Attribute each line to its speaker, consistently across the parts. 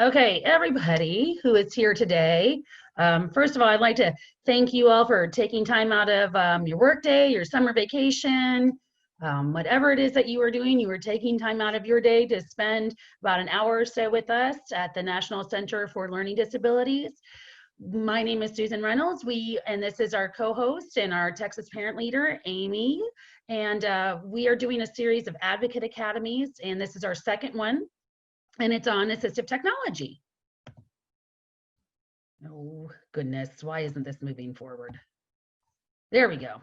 Speaker 1: Okay, everybody who is here today, first of all, I'd like to thank you all for taking time out of your workday, your summer vacation, whatever it is that you are doing. You are taking time out of your day to spend about an hour or so with us at the National Center for Learning Disabilities. My name is Susan Reynolds. And this is our co-host and our Texas parent leader, Amy. And we are doing a series of advocate academies, and this is our second one. And it's on assistive technology. Oh, goodness, why isn't this moving forward? There we go.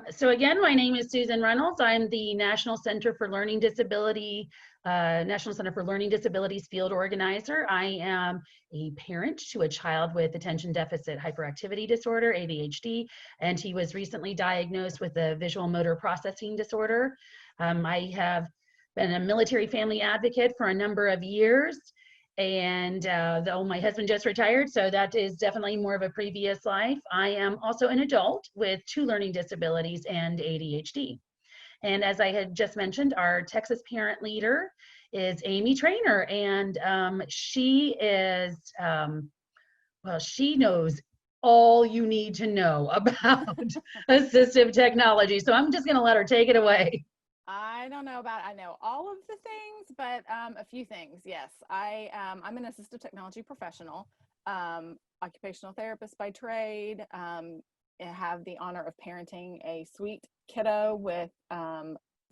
Speaker 1: So again, my name is Susan Reynolds. I'm the National Center for Learning Disabilities field organizer. I am a parent to a child with attention deficit hyperactivity disorder, ADHD, and he was recently diagnosed with a visual motor processing disorder. I have been a military family advocate for a number of years, and though my husband just retired, so that is definitely more of a previous life. I am also an adult with 2 learning disabilities and ADHD. And as I had just mentioned, our Texas parent leader is Amy Trainer, and she is, well, she knows all you need to know about assistive technology. So I'm just gonna let her take it away.
Speaker 2: I don't know I know all of the things, but a few things. Yes, I'm an assistive technology professional, occupational therapist by trade. I have the honor of parenting a sweet kiddo with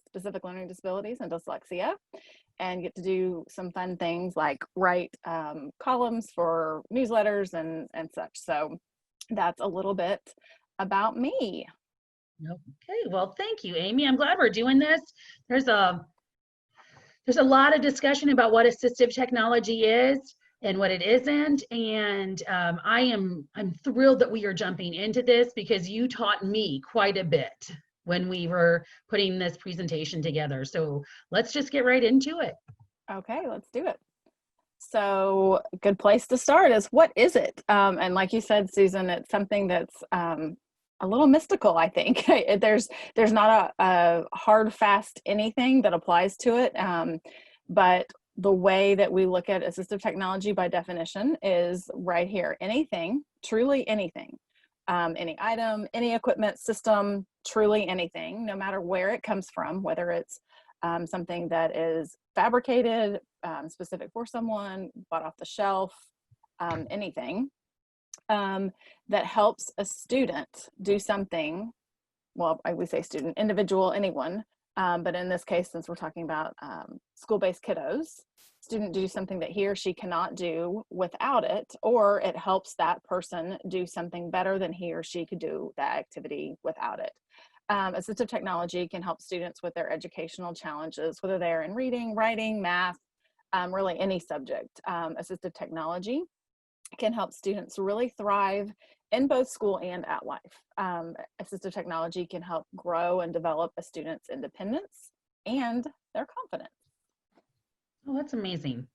Speaker 2: specific learning disabilities and dyslexia, and get to do some fun things like write columns for newsletters and such. So that's a little bit about me.
Speaker 1: Okay, well, thank you, Amy. I'm glad we're doing this. There's a lot of discussion about what assistive technology is and what it isn't, and I'm thrilled that we are jumping into this because you taught me quite a bit when we were putting this presentation together. So let's just get right into it.
Speaker 2: Okay, let's do it. So a good place to start is, what is it? And like you said, Susan, it's something that's a little mystical, I think. There's not a hard, fast anything that applies to it. But the way that we look at assistive technology by definition is right here. Anything, truly anything. Any item, any equipment, system, truly anything, no matter where it comes from, whether it's something that is fabricated, specific for someone, bought off the shelf, anything. That helps a student do something, well, I would say student, individual, anyone, but in this case, since we're talking about school-based kiddos, student do something that he or she cannot do without it, or it helps that person do something better than he or she could do that activity without it. Assistive technology can help students with their educational challenges, whether they're in reading, writing, math, really any subject. Assistive technology can help students really thrive in both school and at life. Assistive technology can help grow and develop a student's independence and their confidence.
Speaker 1: Oh, that's amazing.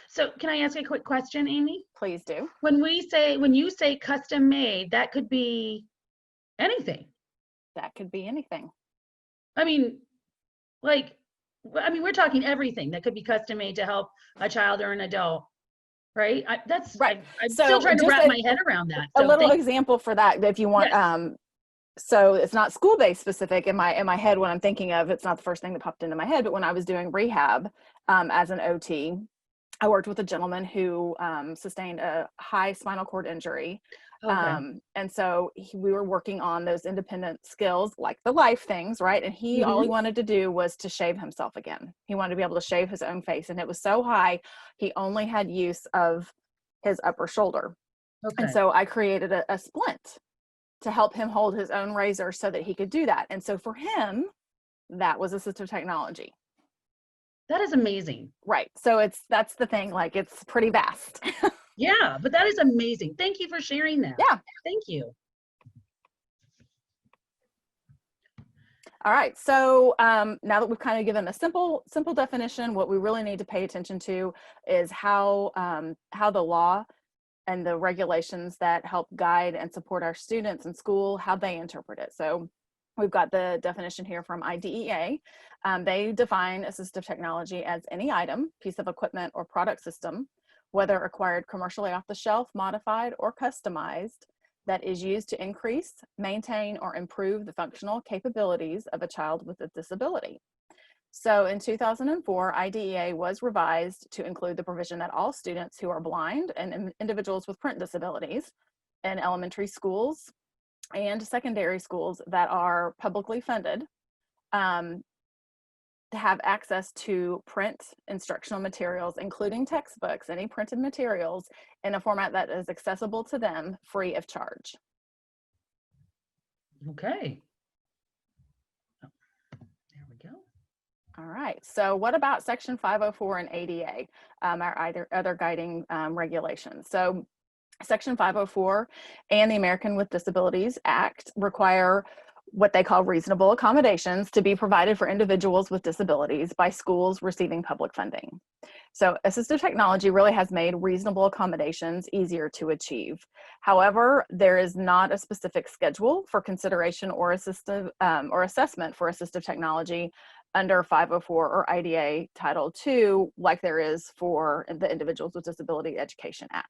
Speaker 1: So can I ask a quick question, Amy?
Speaker 2: Please do.
Speaker 1: When you say custom made, that could be anything.
Speaker 2: That could be anything.
Speaker 1: I mean, we're talking everything that could be custom made to help a child or an adult. Right. That's right. I'm so still trying to wrap my head around that.
Speaker 2: So a little example for that, if you want. Yes. So it's not school-based specific in my head when I'm thinking of. It's not the first thing that popped into my head, but when I was doing rehab as an OT, I worked with a gentleman who sustained a high spinal cord injury. Okay. And so we were working on those independent skills, like the life things, right? And all he wanted to do was to shave himself again. He wanted to be able to shave his own face, and it was so high, he only had use of his upper shoulder. Okay. And so I created a splint to help him hold his own razor so that he could do that. And so for him, that was assistive technology.
Speaker 1: That is amazing.
Speaker 2: Right. So that's the thing, like, it's pretty vast.
Speaker 1: Yeah, but that is amazing. Thank you for sharing that.
Speaker 2: Yeah.
Speaker 1: Thank you.
Speaker 2: All right. So now that we've kind of given a simple definition, what we really need to pay attention to is how the law and the regulations that help guide and support our students in school, how they interpret it. So We've got the definition here from IDEA. They define assistive technology as any item, piece of equipment, or product system, whether acquired commercially off the shelf, modified, or customized, that is used to increase, maintain, or improve the functional capabilities of a child with a disability. So in 2004, IDEA was revised to include the provision that all students who are blind and individuals with print disabilities in elementary schools and secondary schools that are publicly funded to have access to print instructional materials, including textbooks, any printed materials, in a format that is accessible to them free of charge.
Speaker 1: Okay. There we go.
Speaker 2: All right, so what about Section 504 and ADA, our other guiding regulations? So Section 504 and the American with Disabilities Act require what they call reasonable accommodations to be provided for individuals with disabilities by schools receiving public funding. So assistive technology really has made reasonable accommodations easier to achieve. However, there is not a specific schedule for consideration or assessment for assistive technology under 504 or IDA Title II, like there is for the Individuals with Disability Education Act.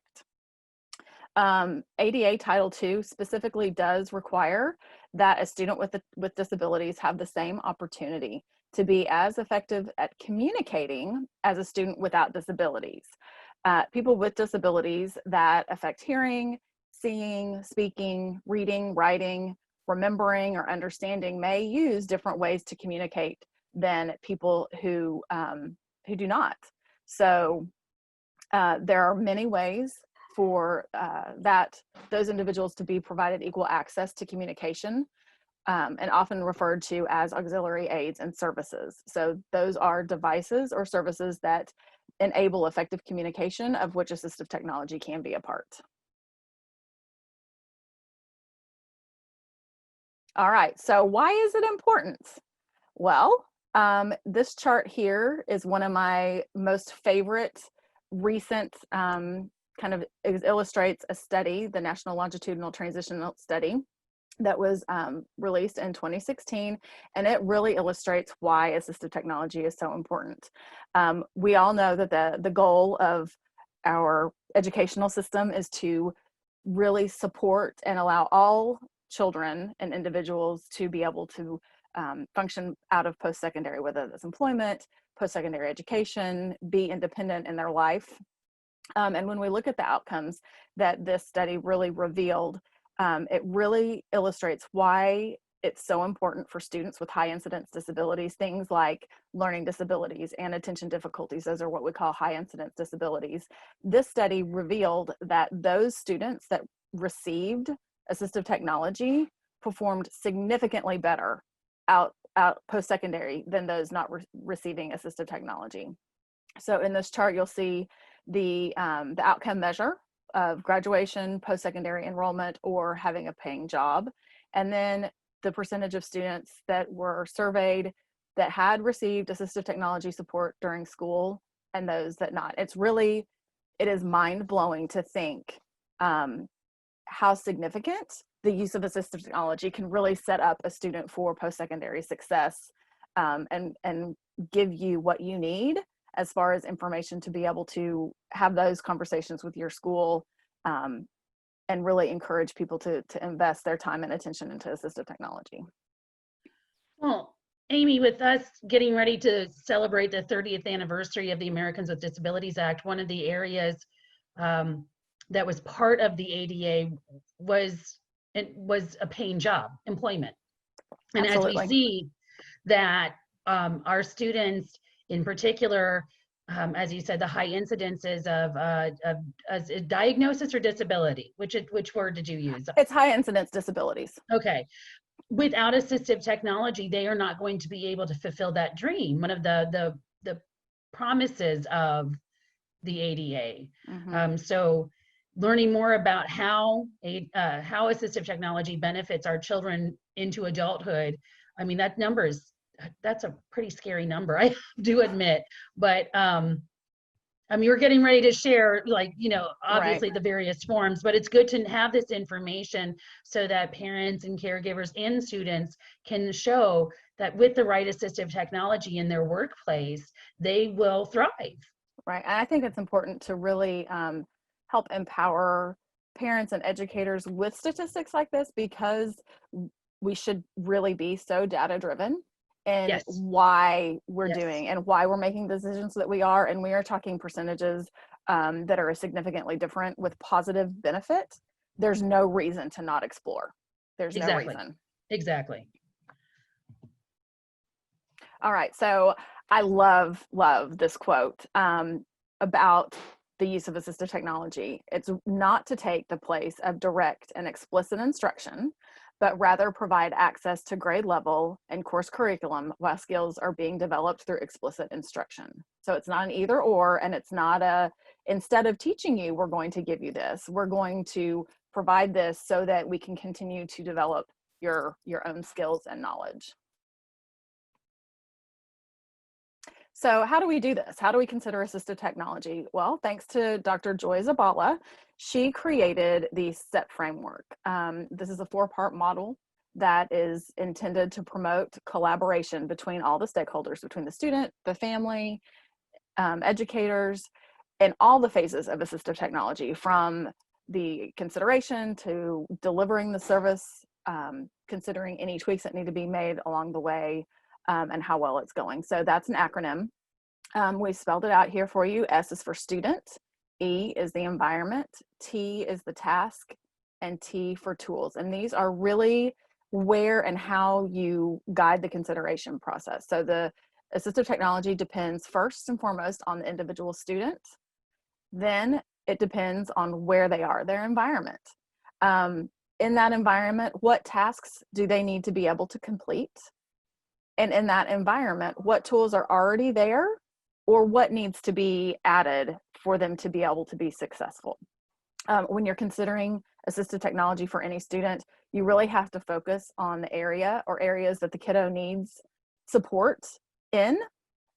Speaker 2: ADA Title II specifically does require that a student with disabilities have the same opportunity to be as effective at communicating as a student without disabilities. People with disabilities that affect hearing, seeing, speaking, reading, writing, remembering, or understanding may use different ways to communicate than people who do not. So there are many ways for those individuals to be provided equal access to communication, and often referred to as auxiliary aids and services. So those are devices or services that enable effective communication, of which assistive technology can be a part. All right, so why is it important? Well, this chart here is one of my most favorite recent kind of illustrates a study, the National Longitudinal Transitional Study that was released in 2016, and it really illustrates why assistive technology is so important. We all know that the goal of our educational system is to really support and allow all children and individuals to be able to function out of post-secondary, whether that's employment, post-secondary education, be independent in their life. And when we look at the outcomes that this study really revealed, it really illustrates why it's so important for students with high incidence disabilities, things like learning disabilities and attention difficulties. Those are what we call high incidence disabilities. This study revealed that those students that received assistive technology performed significantly better out post-secondary than those not receiving assistive technology. So in this chart, you'll see the outcome measure of graduation, post-secondary enrollment, or having a paying job, and then the percentage of students that were surveyed that had received assistive technology support during school and those that not. It is mind-blowing to think how significant the use of assistive technology can really set up a student for post-secondary success, and give you what you need as far as information to be able to have those conversations with your school, and really encourage people to invest their time and attention into assistive technology.
Speaker 1: Well, Amy, with us getting ready to celebrate the 30th anniversary of the Americans with Disabilities Act, one of the areas that was part of the ADA was a paying job, employment. And
Speaker 2: Absolutely.
Speaker 1: as we see that our students in particular, as you said, the high incidences of diagnosis or disability, which word did you use?
Speaker 2: It's high incidence disabilities.
Speaker 1: Okay. Without assistive technology, they are not going to be able to fulfill that dream. One of the promises of the ADA.
Speaker 2: Mm-hmm.
Speaker 1: So learning more about how assistive technology benefits our children into adulthood. I mean, that's a pretty scary number, I do admit, but You're getting ready to share, like,
Speaker 2: Right.
Speaker 1: obviously the various forms, but it's good to have this information so that parents and caregivers and students can show that with the right assistive technology in their workplace, they will thrive.
Speaker 2: Right. And I think it's important to really help empower parents and educators with statistics like this, because we should really be so data driven in
Speaker 1: Yes,
Speaker 2: why we're
Speaker 1: yes,
Speaker 2: doing and why we're making the decisions that we are. And we are talking percentages that are significantly different with positive benefit. There's no reason to not explore. There's no
Speaker 1: exactly,
Speaker 2: reason.
Speaker 1: exactly.
Speaker 2: All right. So I love this quote about the use of assistive technology. It's not to take the place of direct and explicit instruction, but rather provide access to grade level and course curriculum while skills are being developed through explicit instruction. So it's not an either or, and it's not a, instead of teaching you, we're going to give you this. We're going to provide this so that we can continue to develop your own skills and knowledge. So how do we do this? How do we consider assistive technology? Well, thanks to Dr. Joy Zabala, she created the SET framework. This is a 4-part model that is intended to promote collaboration between all the stakeholders, between the student, the family, educators, and all the phases of assistive technology, from the consideration to delivering the service, considering any tweaks that need to be made along the way, and how well it's going. So that's an acronym. We spelled it out here for you. S is for student, E is the environment, T is the task, and T for tools. And these are really where and how you guide the consideration process. So the assistive technology depends first and foremost on the individual student. Then it depends on where they are, their environment. In that environment, what tasks do they need to be able to complete? And in that environment, what tools are already there, or what needs to be added for them to be able to be successful? When you're considering assistive technology for any student, you really have to focus on the area or areas that the kiddo needs support in,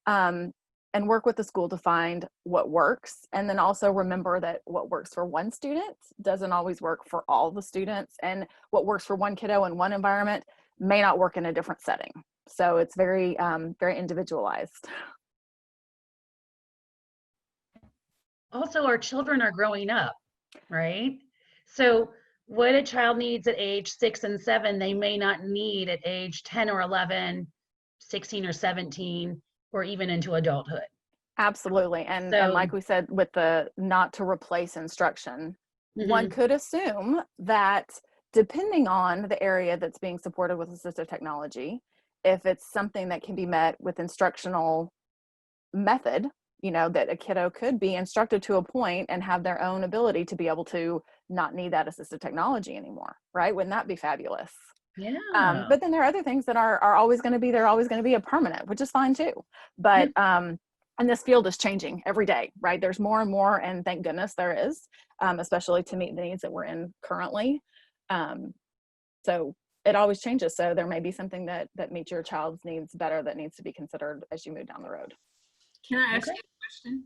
Speaker 2: and work with the school to find what works. And then also remember that what works for one student doesn't always work for all the students, and what works for one kiddo in one environment may not work in a different setting. So it's very, very individualized.
Speaker 1: Also, our children are growing up, right? So what a child needs at age 6 and 7, they may not need at age 10 or 11, 16 or 17, or even into adulthood.
Speaker 2: Absolutely. And
Speaker 1: So,
Speaker 2: like we said, with the not to replace instruction, one
Speaker 1: mhm.
Speaker 2: could assume that depending on the area that's being supported with assistive technology, if it's something that can be met with instructional method, you know, that a kiddo could be instructed to a point and have their own ability to be able to not need that assistive technology anymore, right? Wouldn't that be fabulous?
Speaker 1: Yeah,
Speaker 2: But then there are other things that are always going to be, they're always going to be a permanent, which is fine too.
Speaker 1: yeah.
Speaker 2: But and this field is changing every day, right? There's more and more, and thank goodness there is, especially to meet the needs that we're in currently. Um, so it always changes. So there may be something that meets your child's needs better that needs to be considered as you move down the road.
Speaker 3: Can I ask
Speaker 1: Okay.
Speaker 3: you a question?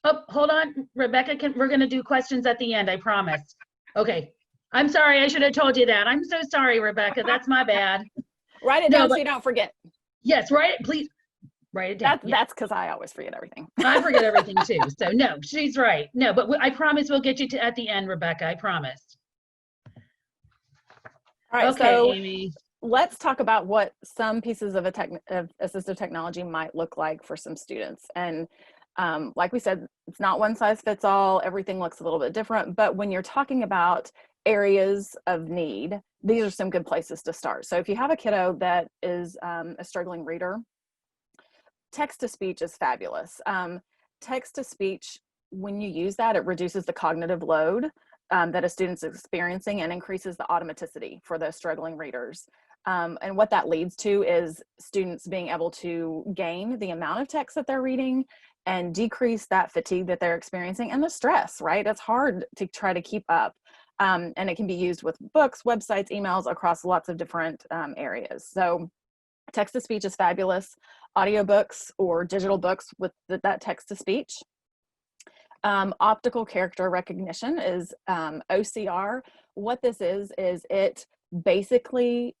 Speaker 1: Oh, hold on, Rebecca. We're going to do questions at the end, I promise. Okay. I'm sorry. I should have told you that. I'm so sorry, Rebecca. That's my bad.
Speaker 2: Write it
Speaker 1: No,
Speaker 2: down so
Speaker 1: but
Speaker 2: you don't forget.
Speaker 1: yes, write it. Please write it down. Yeah.
Speaker 2: That's because I always forget everything.
Speaker 1: I forget everything too. So no, she's right. No, but I promise we'll get you to at the end, Rebecca. I promise.
Speaker 2: All right,
Speaker 1: Okay,
Speaker 2: so
Speaker 1: Amy.
Speaker 2: let's talk about what some pieces of assistive technology might look like for some students. And like we said, it's not one size fits all. Everything looks a little bit different. But when you're talking about areas of need, these are some good places to start. So if you have a kiddo that is a struggling reader, text to speech is fabulous. Text to speech, when you use that, it reduces the cognitive load that a student's experiencing and increases the automaticity for those struggling readers. And what that leads to is students being able to gain the amount of text that they're reading and decrease that fatigue that they're experiencing and the stress, right? It's hard to try to keep up. And it can be used with books, websites, emails across lots of different areas. So text to speech is fabulous. Audiobooks or digital books with that text to speech. Optical character recognition is OCR. What this is it basically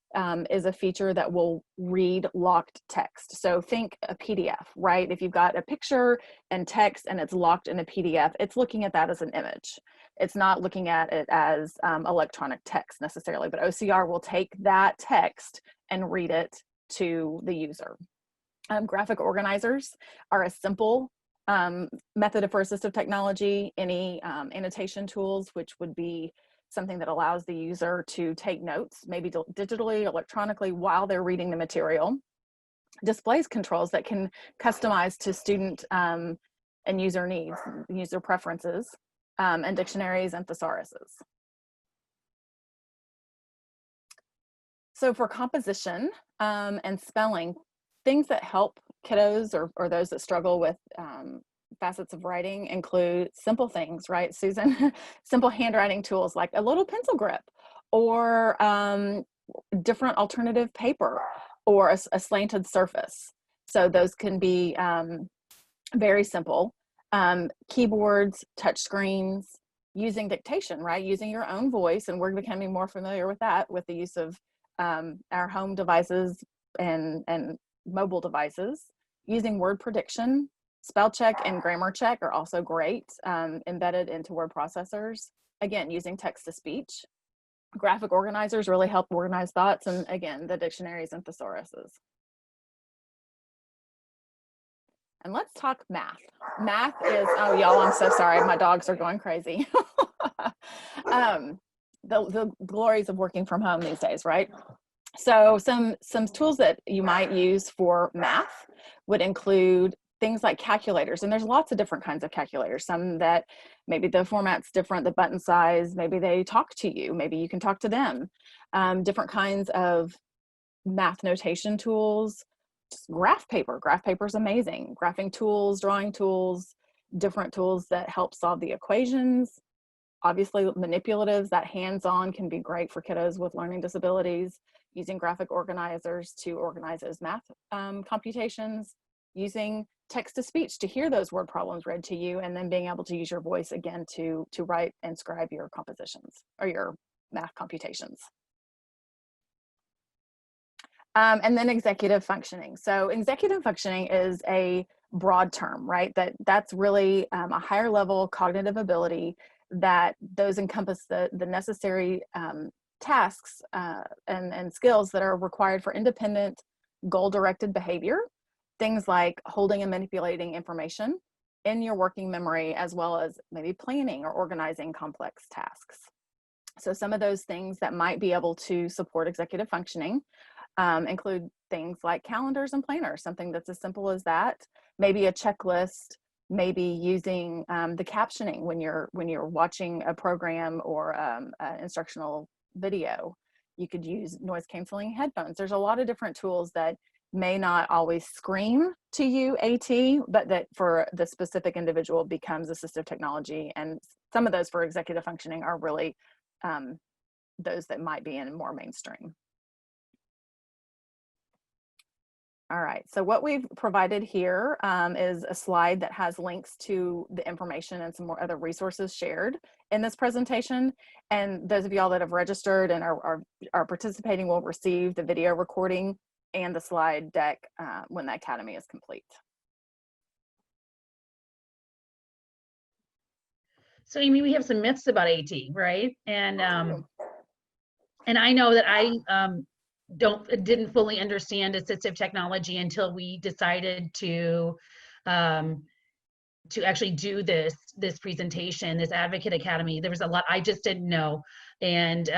Speaker 2: is a feature that will read locked text. So think a PDF, right? If you've got a picture and text and it's locked in a PDF, it's looking at that as an image. It's not looking at it as electronic text necessarily, but OCR will take that text and read it to the user. Graphic organizers are a simple method for assistive technology. Any annotation tools, which would be something that allows the user to take notes, maybe digitally, electronically, while they're reading the material. Displays controls that can customize to student and user needs, user preferences, and dictionaries and thesauruses. So for composition and spelling, things that help kiddos or those that struggle with facets of writing include simple things, right, Susan? Simple handwriting tools like a little pencil grip, or different alternative paper, or a slanted surface. So those can be very simple. Keyboards, touch screens, using dictation, right? Using your own voice, and we're becoming more familiar with that with the use of our home devices and mobile devices. Using word prediction, spell check and grammar check are also great, embedded into word processors. Again, using text to speech. Graphic organizers really help organize thoughts, and again, the dictionaries and thesauruses. And let's talk math. Math is, oh y'all, I'm so sorry, my dogs are going crazy. The glories of working from home these days, right? So some tools that you might use for math would include things like calculators, and there's lots of different kinds of calculators. Some that maybe the format's different, the button size, maybe they talk to you, maybe you can talk to them. Different kinds of math notation tools. Just graph paper is amazing. Graphing tools, drawing tools, different tools that help solve the equations. Obviously manipulatives, that hands-on can be great for kiddos with learning disabilities. Using graphic organizers to organize those math computations, using text-to-speech to hear those word problems read to you, and then being able to use your voice again to write and scribe your compositions or your math computations. And then executive functioning. So executive functioning is a broad term, right? That's really a higher level cognitive ability that those encompass the necessary tasks and skills that are required for independent, goal-directed behavior. Things like holding and manipulating information in your working memory, as well as maybe planning or organizing complex tasks. So some of those things that might be able to support executive functioning include things like calendars and planners, something that's as simple as that. Maybe a checklist, maybe using the captioning when you're watching a program or an instructional video. You could use noise canceling headphones. There's a lot of different tools that may not always scream to you AT, but that for the specific individual becomes assistive technology. And some of those for executive functioning are really those that might be in more mainstream. All right, so what we've provided here is a slide that has links to the information and some more other resources shared in this presentation. And those of y'all that have registered and are participating will receive the video recording and the slide deck when the academy is complete.
Speaker 1: So Amy, we have some myths about AT, right? And I know that I didn't fully understand assistive technology until we decided to actually do this presentation, this Advocate Academy. There was a lot I just didn't know, and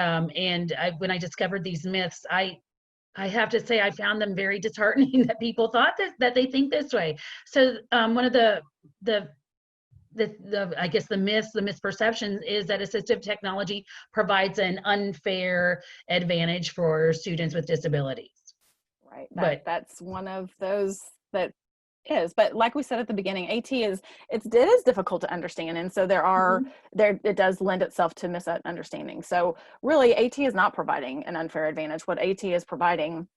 Speaker 1: when I discovered these myths, I have to say I found them very disheartening that people thought that they think this way. So one of the I guess the misperceptions is that assistive technology provides an unfair advantage for students with disabilities.
Speaker 2: Right, that's one of those that is, but like we said at the beginning, AT it is difficult to understand, and so it does lend itself to misunderstanding. So really AT is not providing an unfair advantage. What AT is providing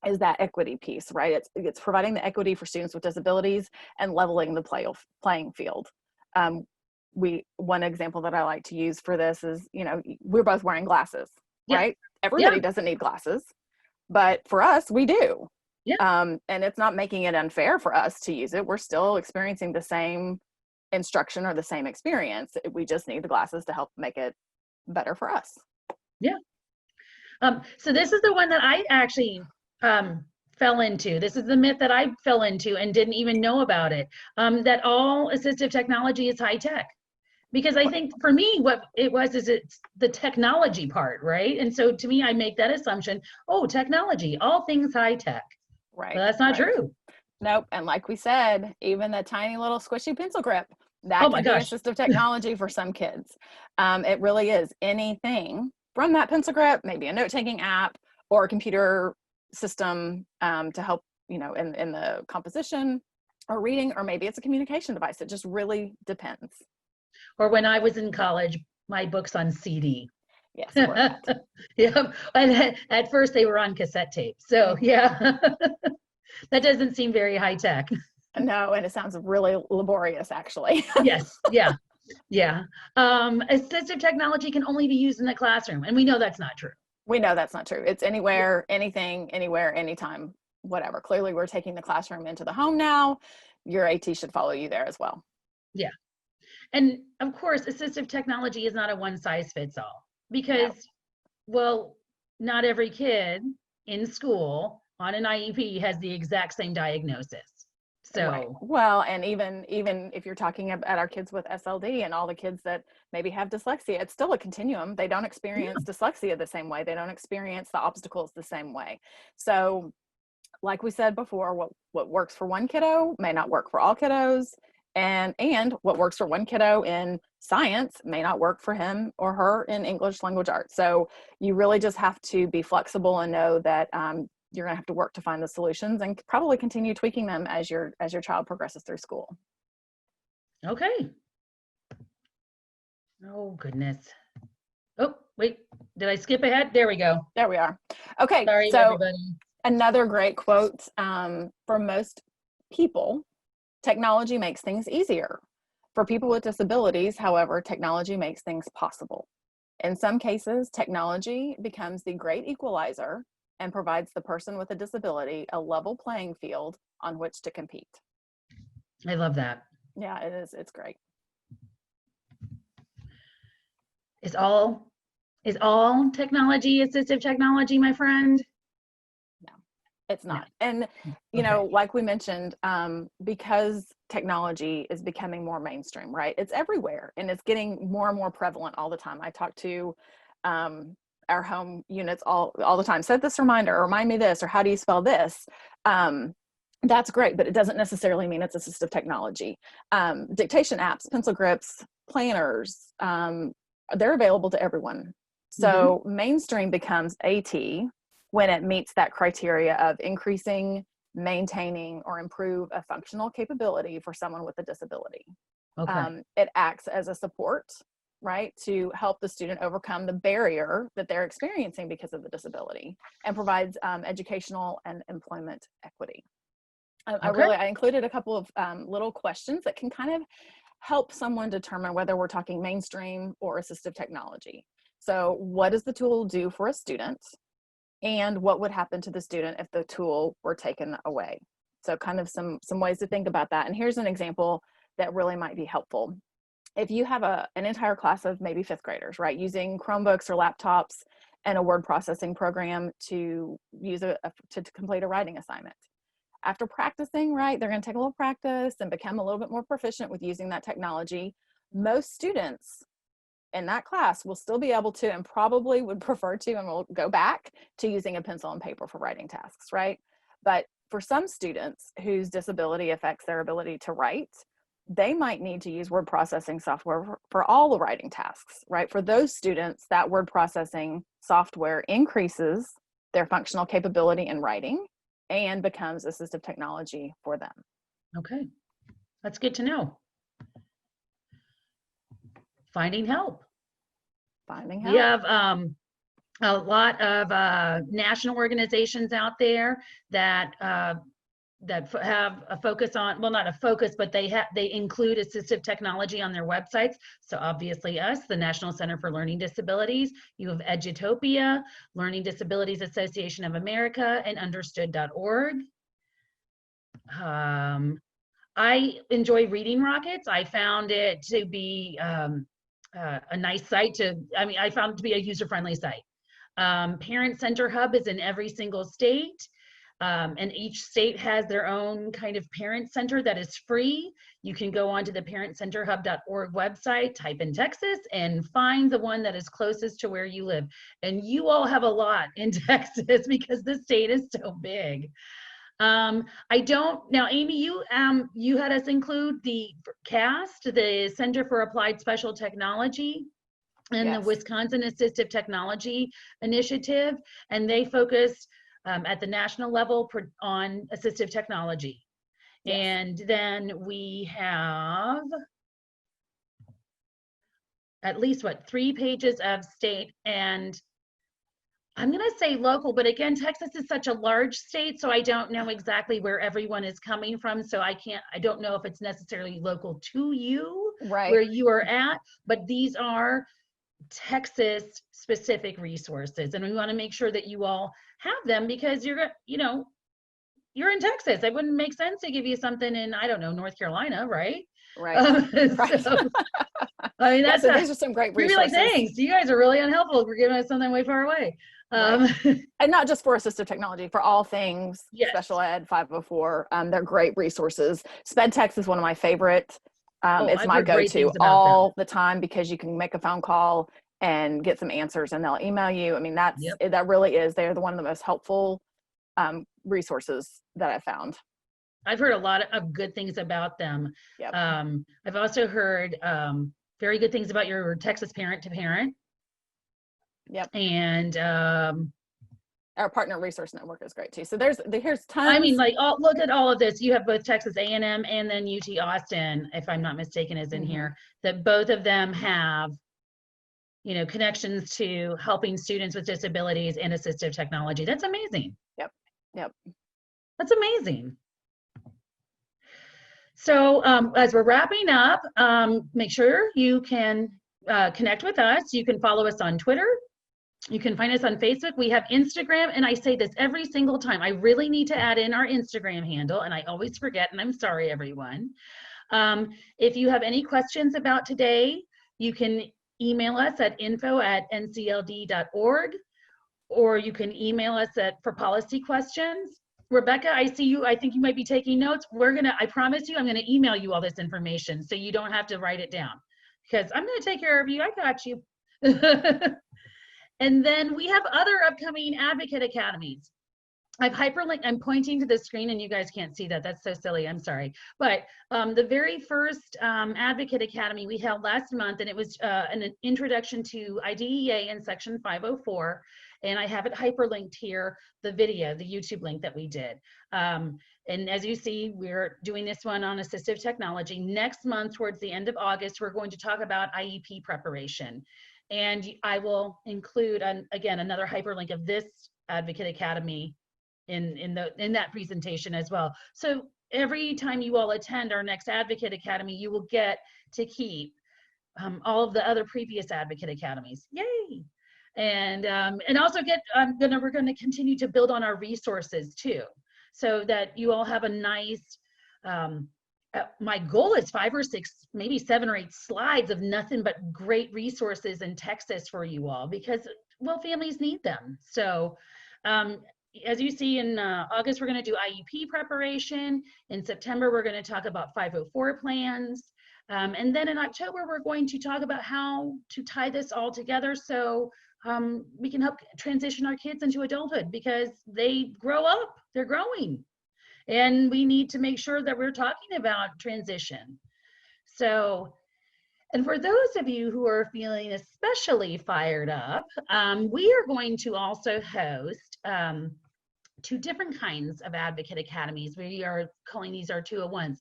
Speaker 2: is that equity piece, right? It's providing the equity for students with disabilities and leveling the playing field. one example that I like to use for this is, you know, we're both wearing glasses,
Speaker 1: Yeah.
Speaker 2: right?
Speaker 1: Yeah.
Speaker 2: Everybody doesn't need glasses, but for us, we do.
Speaker 1: Yeah.
Speaker 2: And it's not making it unfair for us to use it. We're still experiencing the same instruction or the same experience. We just need the glasses to help make it better for us.
Speaker 1: Yeah. So this is the one that I actually fell into. This is the myth that I fell into and didn't even know about it, that all assistive technology is high tech. Because I think for me, what it was is it's the technology part, right? And so to me, I make that assumption, oh, technology, all things high tech.
Speaker 2: Right.
Speaker 1: But that's not true.
Speaker 2: Nope. And like we said, even the tiny little squishy pencil grip, that
Speaker 1: Oh my
Speaker 2: can be
Speaker 1: gosh.
Speaker 2: assistive technology for some kids. It really is anything from that pencil grip, maybe a note-taking app or a computer system to help, you know, in the composition or reading, or maybe it's a communication device. It just really depends.
Speaker 1: Or when I was in college, my books on CD.
Speaker 2: Yes, or
Speaker 1: Yeah. And at first they were on cassette tape. So yeah, that doesn't seem very high tech.
Speaker 2: no, and it sounds really laborious, actually.
Speaker 1: Yes. Yeah. Yeah. Assistive technology can only be used in the classroom. And we know that's not true.
Speaker 2: We know that's not true. It's anywhere, anything, anywhere, anytime, whatever. Clearly, we're taking the classroom into the home now. Your AT should follow you there as well.
Speaker 1: Yeah. And of course, assistive technology is not a one size fits all because, well, not every kid in school on an IEP has the exact same diagnosis. So,
Speaker 2: right. Well, and even if you're talking about our kids with SLD and all the kids that maybe have dyslexia, it's still a continuum. They don't experience dyslexia the same way. They don't experience the obstacles the same way. So, like we said before, what works for one kiddo may not work for all kiddos. And what works for one kiddo in science may not work for him or her in English language arts. So you really just have to be flexible and know that you're going to have to work to find the solutions and probably continue tweaking them as your child progresses through school.
Speaker 1: okay. Oh, goodness. Oh, wait, did I skip ahead? There we go.
Speaker 2: There we are. Okay.
Speaker 1: Sorry,
Speaker 2: so
Speaker 1: everybody.
Speaker 2: Another great quote for most people, technology makes things easier. For people with disabilities, however, technology makes things possible. In some cases, technology becomes the great equalizer and provides the person with a disability a level playing field on which to compete.
Speaker 1: I love that.
Speaker 2: Yeah, it is. It's great.
Speaker 1: Is all technology assistive technology, my friend?
Speaker 2: No, it's not.
Speaker 1: No.
Speaker 2: And, you know, like we mentioned, because technology is becoming more mainstream, right? It's everywhere and it's getting more and more prevalent all the time. I talk to our home units all the time. Set this reminder, or remind me this, or how do you spell this? That's great, but it doesn't necessarily mean it's assistive technology. Dictation apps, pencil grips, planners, they're available to everyone. So mainstream becomes AT when it meets that criteria of increasing, maintaining, or improve a functional capability for someone with a disability.
Speaker 1: Okay.
Speaker 2: It acts as a support, right, to help the student overcome the barrier that they're experiencing because of the disability, and provides educational and employment equity. I included a couple of little questions that can kind of help someone determine whether we're talking mainstream or assistive technology. So what does the tool do for a student? And what would happen to the student if the tool were taken away? So kind of some ways to think about that. And here's an example that really might be helpful. If you have an entire class of maybe fifth graders, right, using Chromebooks or laptops and a word processing program to use to complete a writing assignment. After practicing, right, they're going to take a little practice and become a little bit more proficient with using that technology. Most students in that class will still be able to, and probably would prefer to, and will go back to using a pencil and paper for writing tasks, right? But for some students whose disability affects their ability to write, they might need to use word processing software for all the writing tasks, right? For those students, that word processing software increases their functional capability in writing and becomes assistive technology for them.
Speaker 1: Okay, that's good to know. Finding help.
Speaker 2: Finding help.
Speaker 1: We have a lot of national organizations out there that that have a focus on, well, not a focus, but they include assistive technology on their websites. So obviously us, the National Center for Learning Disabilities, you have Edutopia, Learning Disabilities Association of America, and understood.org. I enjoy Reading Rockets. I found it to be a nice site I found it to be a user-friendly site. Parent Center Hub is in every single state. And each state has their own kind of parent center that is free. You can go onto the parentcenterhub.org website, type in Texas, and find the one that is closest to where you live. And you all have a lot in Texas because the state is so big. Now, Amy, you had us include the CAST, the Center for Applied Special Technology, and
Speaker 2: Yes.
Speaker 1: the Wisconsin Assistive Technology Initiative, and they focus at the national level on assistive technology. Yes. And then we have at least 3 pages of state, and I'm going to say local, but again, Texas is such a large state, so I don't know exactly where everyone is coming from. So I don't know if it's necessarily local to you, right, where you are at, but these are Texas specific resources, and we want to make sure that you all have them because you're in Texas. It wouldn't make sense to give you something in, I don't know, North Carolina, right?
Speaker 2: Right. Right.
Speaker 1: So, I mean,
Speaker 2: these are some great resources.
Speaker 1: You'd be like, thanks, you guys are really unhelpful for giving us something way far away.
Speaker 2: Right. And not just for assistive technology, for all things yes. Special Ed 504. They're great resources. SpedText is one of my favorite. It's my go-to all the time because you can make a phone call and get some answers and they'll email you. I mean, that really is, they're one of the most helpful resources that I've found.
Speaker 1: I've heard a lot of good things about them. Yep. I've also heard very good things about your Texas Parent to Parent.
Speaker 2: Yep.
Speaker 1: And
Speaker 2: our partner resource network is great too. So here's tons.
Speaker 1: I mean, look at all of this. You have both Texas A&M and then UT Austin, if I'm not mistaken, is in here. That both of them have, connections to helping students with disabilities and assistive technology. That's amazing.
Speaker 2: Yep. Yep.
Speaker 1: That's amazing. So as we're wrapping up, make sure you can connect with us. You can follow us on Twitter. You can find us on Facebook. We have Instagram, and I say this every single time. I really need to add in our Instagram handle, and I always forget, and I'm sorry, everyone. If you have any questions about today, you can email us at info@ncld.org, or you can email us for policy questions. Rebecca, I see you. I think you might be taking notes. I promise you, I'm going to email you all this information so you don't have to write it down because I'm going to take care of you. I got you. And then we have other upcoming advocate academies. I've hyperlinked, I'm pointing to the screen and you guys can't see that. That's so silly, I'm sorry. But the very first Advocate Academy we held last month, and it was an introduction to IDEA in section 504. And I have it hyperlinked here, the video, the YouTube link that we did. And as you see, we're doing this one on assistive technology. Next month, towards the end of August, we're going to talk about IEP preparation. And I will include, again, another hyperlink of this Advocate Academy in that presentation as well. So every time you all attend our next Advocate Academy, you will get to keep all of the other previous Advocate Academies. Yay! And also we're going to continue to build on our resources too, so that you all have a nice, my goal is 5 or 6, maybe 7 or 8 slides of nothing but great resources in Texas for you all, because, well, families need them. So as you see in August, we're going to do IEP preparation. In September, we're going to talk about 504 plans. And then in October, we're going to talk about how to tie this all together so we can help transition our kids into adulthood, because they grow up, they're growing. And we need to make sure that we're talking about transition. So, and for those of you who are feeling especially fired up, we are going to also host 2 different kinds of Advocate Academies. We are calling these our 201s.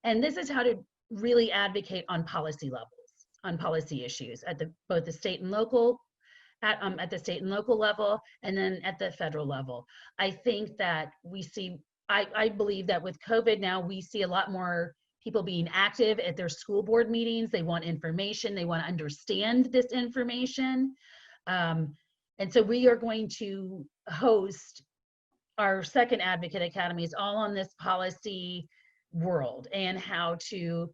Speaker 1: And this is how to really advocate on policy levels, on policy issues at both the state and local, at the state and local level, and then at the federal level. I think that we see I believe that with COVID now, we see a lot more people being active at their school board meetings. They want information. They want to understand this information. And so we are going to host our second Advocate Academies all on this policy world and how to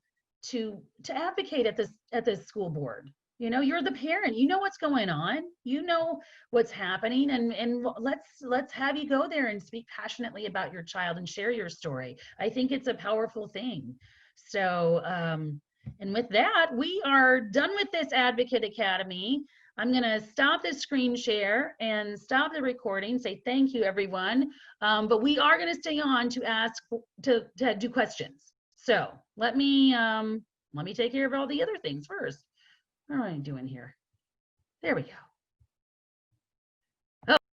Speaker 1: advocate at this school board. You know, you're the parent, you know what's going on, you know what's happening, and let's have you go there and speak passionately about your child and share your story. I think it's a powerful thing. So and with that, we are done with this Advocate Academy. I'm going to stop the screen share and stop the recording, say thank you, everyone. But we are going to stay on to ask, to do questions. So let me take care of all the other things first. What am I doing here? There we go.